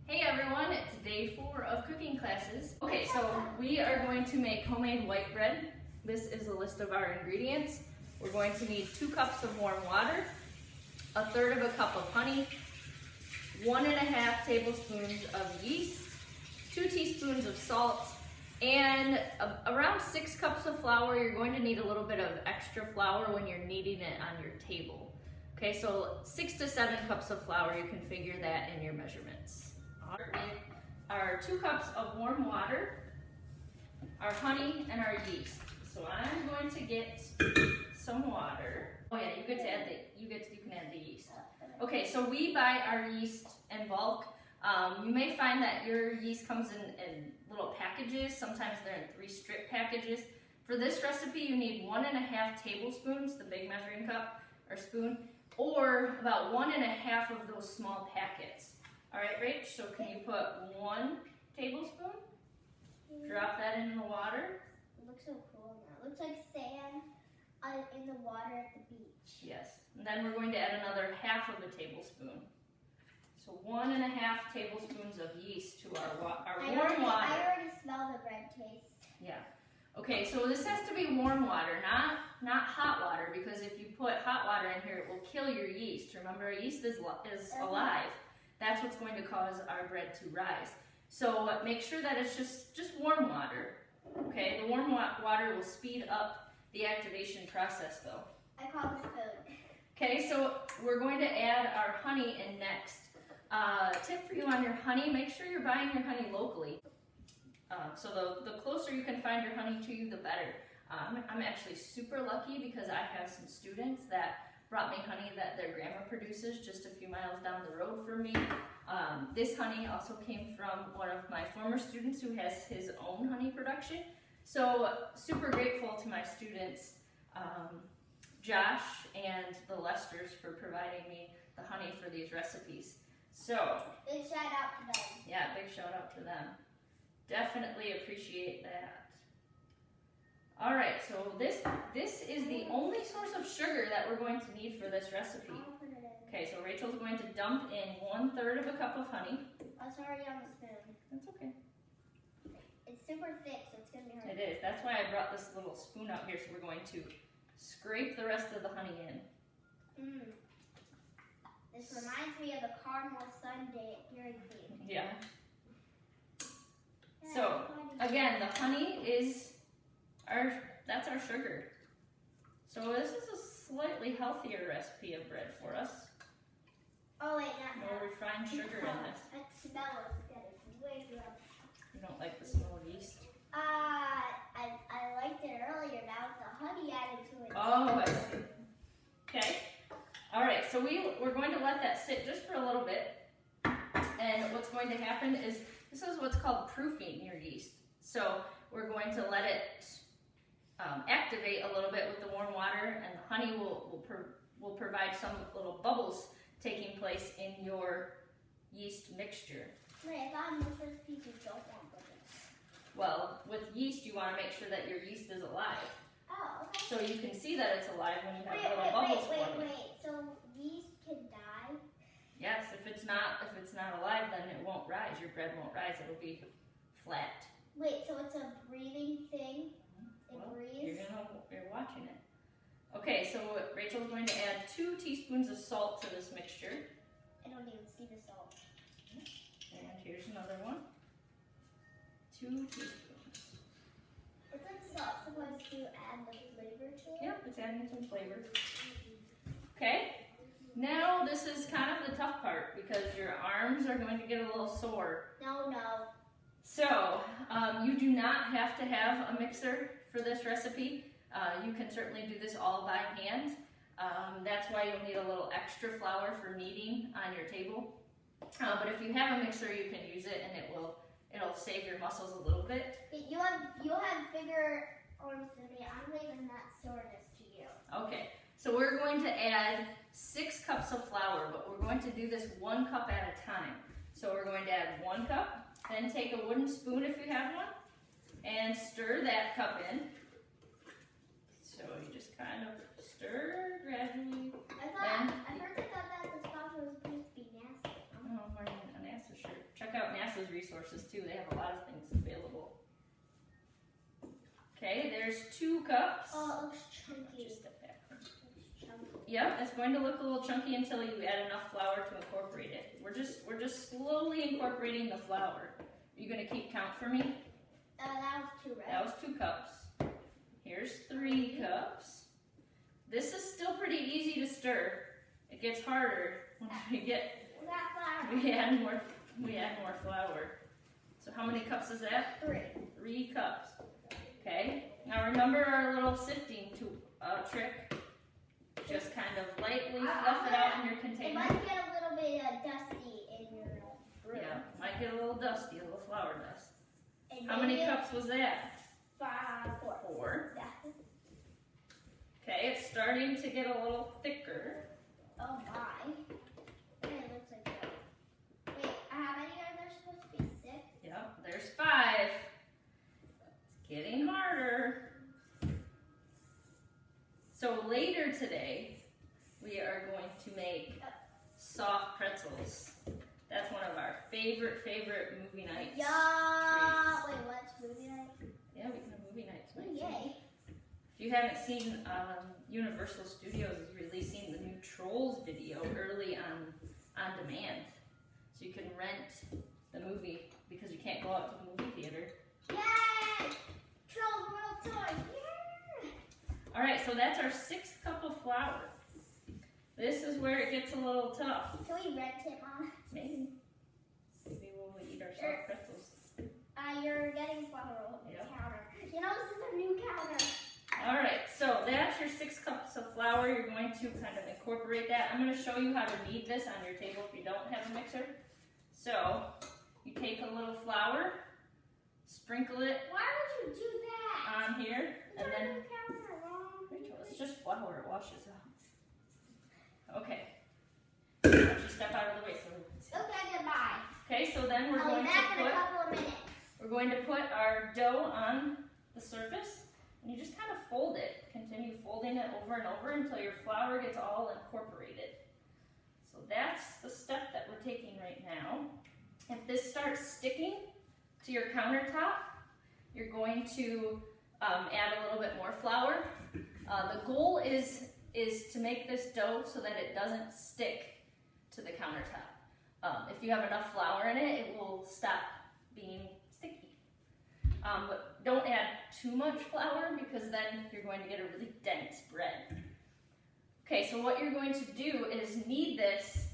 Hey everyone, it's day 4 of cooking classes. Okay, so we are going to make homemade white bread. This is a list of our ingredients. We're going to need 2 cups of warm water, 1/3 cup of honey, 1.5 tablespoons of yeast, 2 teaspoons of salt, and around 6 cups of flour. You're going to need a little bit of extra flour when you're kneading it on your table. Okay, so 6 to 7 cups of flour, you can figure that in your measurements. Our 2 cups of warm water, our honey, and our yeast. So I'm going to get some water. Oh yeah, you can add the yeast. Okay, so we buy our yeast in bulk. You may find that your yeast comes in little packages. Sometimes they're in 3 strip packages. For this recipe, you need 1.5 tablespoons, the big measuring cup or spoon, or about 1.5 of those small packets. All right, Rach, so can you put 1 tablespoon? Drop that in the water. It looks so cool now. It looks like sand in the water at the beach. Yes, and then we're going to add another 1/2 tablespoon. So 1.5 tablespoons of yeast to our warm water. I already smell the bread taste. Yeah. Okay, so this has to be warm water, not hot water, because if you put hot water in here, it will kill your yeast. Remember, yeast is alive. That's what's going to cause our bread to rise. So make sure that it's just warm water. Okay, the warm water will speed up the activation process though. I call this food. Okay, so we're going to add our honey in next. Tip for you on your honey, make sure you're buying your honey locally. So the closer you can find your honey to you, the better. I'm actually super lucky because I have some students that brought me honey that their grandma produces just a few miles down the road from me. This honey also came from one of my former students who has his own honey production. So super grateful to my students, Josh and the Lesters, for providing me the honey for these recipes. So big shout out to them. Yeah, big shout out to them. Definitely appreciate that. All right, so this is the only source of sugar that we're going to need for this recipe. I'll put it in. Okay, so Rachel's going to dump in 1/3 cup of honey. Oh, it's already on the spoon. That's okay. It's super thick, so it's gonna be hard. It is. That's why I brought this little spoon out here. So we're going to scrape the rest of the honey in. This reminds me of the caramel sundae at Dairy Queen. Yeah. So again, the honey is that's our sugar. So this is a slightly healthier recipe of bread for us. Oh wait, not More refined sugar in this. That smell is good. It's way good. You don't like the smell of yeast? I liked it earlier. Now with the honey added to it. Oh, I see. Okay. All right. So we're going to let that sit just for a little bit. And what's going to happen is this is what's called proofing your yeast. So we're going to let it activate a little bit with the warm water, and the honey will provide some little bubbles taking place in your yeast mixture. Wait, I thought most recipes you don't want bubbles. Well, with yeast, you want to make sure that your yeast is alive. Oh, okay. So you can see that it's alive when you have little bubbles forming. Wait. So yeast can die? Yes, if it's not alive, then it won't rise. Your bread won't rise. It'll be flat. Wait, so it's a breathing thing? It Well, breathes? you're watching it. Okay, so Rachel's going to add 2 teaspoons of salt to this mixture. I don't even see the salt. And here's another one. 2 teaspoons. It's like salt supposed to add the flavor to it? Yep, it's adding some flavor. Okay, now this is kind of the tough part because your arms are going to get a little sore. No. So, you do not have to have a mixer for this recipe. You can certainly do this all by hand. That's why you'll need a little extra flour for kneading on your table. But if you have a mixer, you can use it, and it'll save your muscles a little bit. You'll have bigger arms than me. I'm leaving that soreness to you. Okay, so we're going to add 6 cups of flour, but we're going to do this 1 cup at a time. So we're going to add 1 cup. Then take a wooden spoon if you have one and stir that cup in. So you just kind of stir gradually. I first thought that the sauce was supposed to be nasty. Oh, wearing an answer shirt. Check out classes resources too. They have a lot of things available. Okay, there's 2 cups. Oh, it looks chunky. Just step back. It looks chunky. Yep, it's going to look a little chunky until you add enough flour to incorporate it. We're just slowly incorporating the flour. Are you going to keep count for me? That was 2, right? That was 2 cups. Here's 3 cups. This is still pretty easy to stir. It gets harder when we add more flour. So how many cups is that? 3. 3 cups. Okay. Now remember our little sifting trick. Just kind of lightly fluff it out in your It container. might get a little bit dusty in your brew. Yeah, might get a little dusty, a little flour dust. And How many cups was that? 4. 4. Yeah. Okay, it's starting to get a little thicker. Oh my. It looks like that. Wait, how many are there supposed to be? 6? Yep, there's 5. It's getting harder. So later today, we are going to make soft pretzels. That's one of our favorite movie nights. Yeah. treats. Wait, what's movie night? Yeah, we can have movie night Oh, tonight. yay. If you haven't seen Universal Studios is releasing the new Trolls video early on demand. So you can rent the movie because you can't go out to the movie theater. Yay! Trolls World Tour. Yeah! Alright, so that's our 6th cup of flour. This is where it gets a little tough. Can we rent it, Mom? Maybe when we eat our soft pretzels. You're getting flour on the Yep. counter. You know, this is a new counter. Alright, so that's your 6 cups of flour. You're going to kind of incorporate that. I'm going to show you how to knead this on your table if you don't have a mixer. So, you take a little flour, sprinkle it Why would you do that? on here, and then New counter, Mom. Rachel, it's just flour, it washes out. Okay. Why don't you step out of the way so we can see. Okay, goodbye. Okay, so then I'll be back in a couple of minutes. we're going to put our dough on the surface, and you just kind of fold it. Continue folding it over and over until your flour gets all incorporated. So that's the step that we're taking right now. If this starts sticking to your countertop, you're going to add a little bit more flour. The goal is to make this dough so that it doesn't stick to the countertop. If you have enough flour in it, it will stop being sticky. But don't add too much flour because then you're going to get a really dense bread. Okay, so what you're going to do is knead this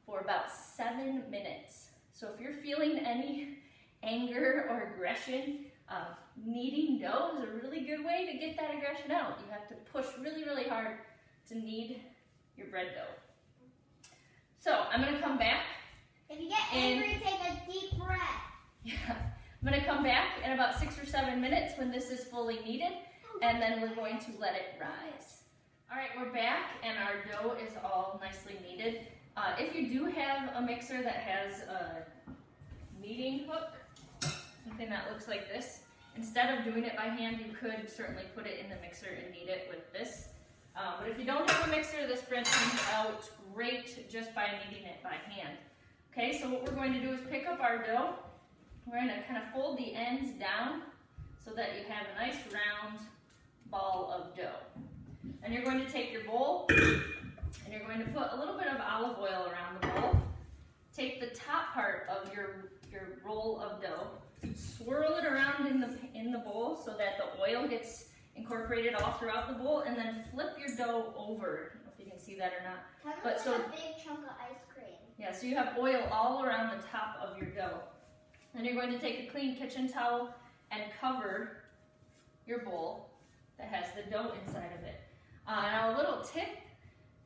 for about 7 minutes. So if you're feeling any anger or aggression, kneading dough is a really good way to get that aggression out. You have to push really, really hard to knead your bread dough. So I'm going to come back. If you get angry, take a deep breath. Yeah, I'm going to come back in about 6 or 7 minutes when this is fully kneaded, and then we're going to let it rise. All right, we're back, and our dough is all nicely kneaded. If you do have a mixer that has a kneading hook, something that looks like this, instead of doing it by hand, you could certainly put it in the mixer and knead it with this. But if you don't have a mixer, this bread comes out great just by kneading it by hand. Okay, so what we're going to do is pick up our dough. We're going to kind of fold the ends down so that you have a nice round ball of dough. And you're going to take your bowl and you're going to put a little bit of olive oil around the bowl. Take the top part of your roll of dough, swirl it around in the bowl so that the oil gets incorporated all throughout the bowl, and then flip your dough over. I don't know if you can see that or not. But so a big chunk of ice cream. Yeah, so you have oil all around the top of your dough. Then you're going to take a clean kitchen towel and cover your bowl that has the dough inside of it. Now a little tip,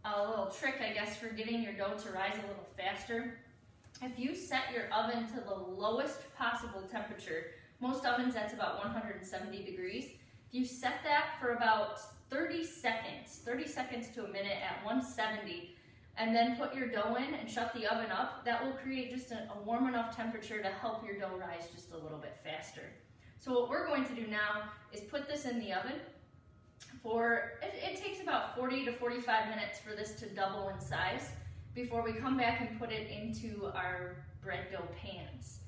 a little trick I guess for getting your dough to rise a little faster. If you set your oven to the lowest possible temperature, most ovens that's about 170 degrees, if you set that for about 30 seconds to a minute at 170, and then put your dough in and shut the oven up, that will create just a warm enough temperature to help your dough rise just a little bit faster. So what we're going to do now is put this in the oven for, it takes about 40 to 45 minutes for this to double in size before we come back and put it into our bread dough pans.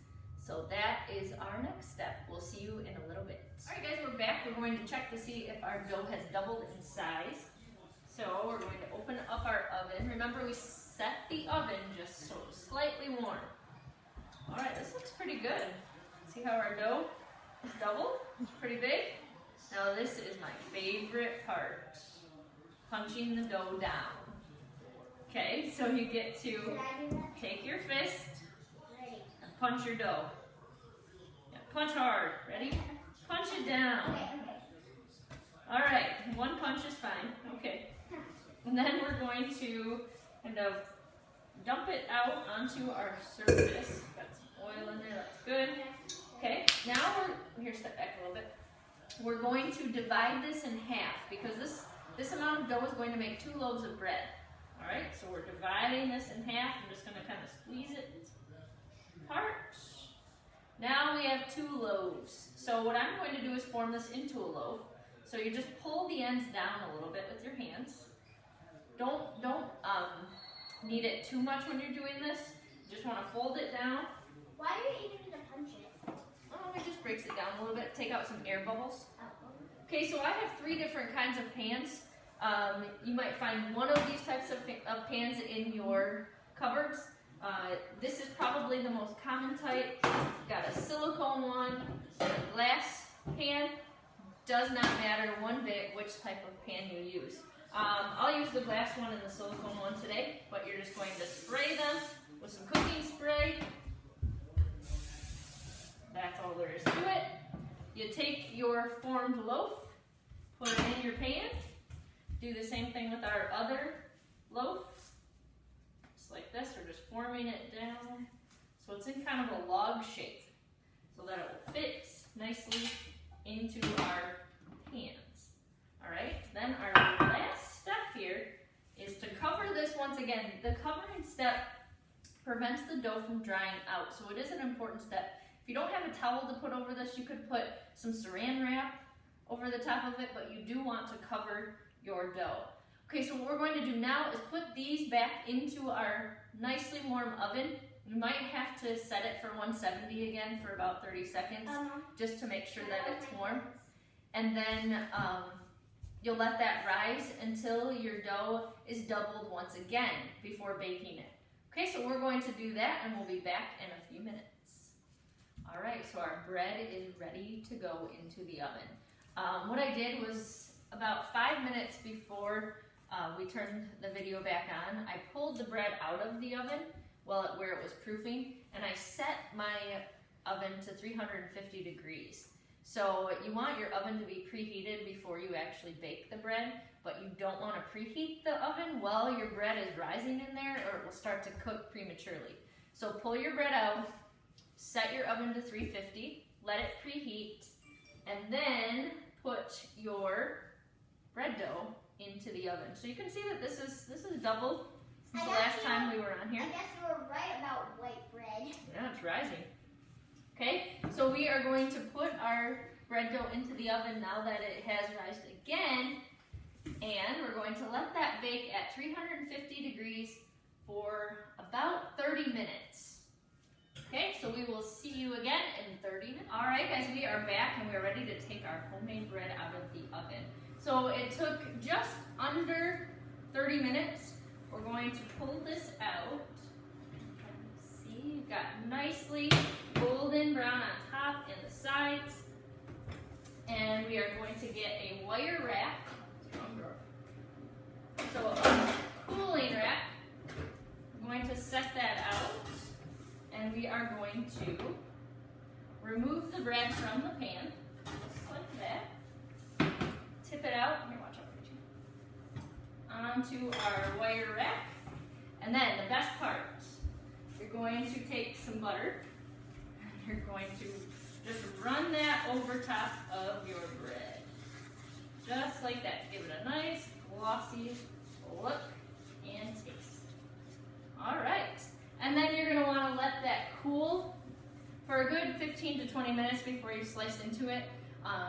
So that is our next step. We'll see you in a little bit. All right guys, we're back. We're going to check to see if our dough has doubled in size. So we're going to open up our oven. Remember, we set the oven just so slightly warm. All right, this looks pretty good. See how our dough is doubled? It's pretty big. Now this is my favorite part, punching the dough down. Okay, so you get to take your fist and punch your dough. Yeah, punch hard. Ready? Punch it down. All right, one punch is fine. Okay. And then we're going to kind of dump it out onto our surface. Got some oil in there, that's good. Okay, now here, step back a little bit. We're going to divide this in half because this amount of dough is going to make 2 loaves of bread. All right, so we're dividing this in half. I'm just going to kind of squeeze it apart. Now we have 2 loaves. So what I'm going to do is form this into a loaf. So you just pull the ends down a little bit with your hands. Don't knead it too much when you're doing this. You just want to fold it down. Why are you even going to punch it? Oh, it just breaks it down a little bit. Take out some air bubbles. Okay, so I have 3 different kinds of pans. You might find one of these types of pans in your cupboards. This is probably the most common type. Got a silicone one, and a glass pan. Does not matter one bit which type of pan you use. I'll use the glass one and the silicone one today, but you're just going to spray them with some cooking spray. That's all there is to it. You take your formed loaf, put it in your pan. Do the same thing with our other loaf. Just like this, we're just forming it down. So it's in kind of a log shape so that it will fit nicely into our pans. All right, then our last step here is to cover this once again. The covering step prevents the dough from drying out, so it is an important step. If you don't have a towel to put over this, you could put some saran wrap over the top of it, but you do want to cover your dough. Okay, so what we're going to do now is put these back into our nicely warm oven. You might have to set it for 170 again for about 30 seconds, just to make sure that it's warm. And then you'll let that rise until your dough is doubled once again before baking it. Okay, so we're going to do that and we'll be back in a few minutes. All right, so our bread is ready to go into the oven. What I did was about 5 minutes before we turned the video back on, I pulled the bread out of the oven where it was proofing, and I set my oven to 350 degrees. So you want your oven to be preheated before you actually bake the bread, but you don't want to preheat the oven while your bread is rising in there, or it will start to cook prematurely. So pull your bread out, set your oven to 350, let it preheat, and then put your bread dough into the oven. So you can see that this is doubled since the last time we were on here. I guess you were right about white bread. Yeah, it's rising. Okay, so we are going to put our bread dough into the oven now that it has rised again, and we're going to let that bake at 350 degrees for about 30 minutes. Okay, so we will see you again in 30 minutes. All right, guys, we are back and we're ready to take our homemade bread out of the oven. So it took just under 30 minutes. We're going to pull this out. See, you've got nicely golden brown on top and the sides. And we are going to get a wire rack. So a cooling rack. I'm going to set that out. And we are going to remove the bread from the pan, just like that. Tip it out, here, watch out for you. Onto our wire rack. And then the best part, you're going to take some butter, and you're going to just run that over top of your bread. Just like that, to give it a nice glossy look and taste. All right. And then you're going to want to let that cool for a good 15 to 20 minutes before you slice into it.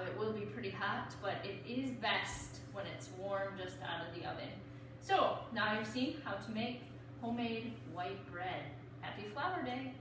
It will be pretty hot, but it is best when it's warm just out of the oven. So now you've seen how to make homemade white bread. Happy Flour Day!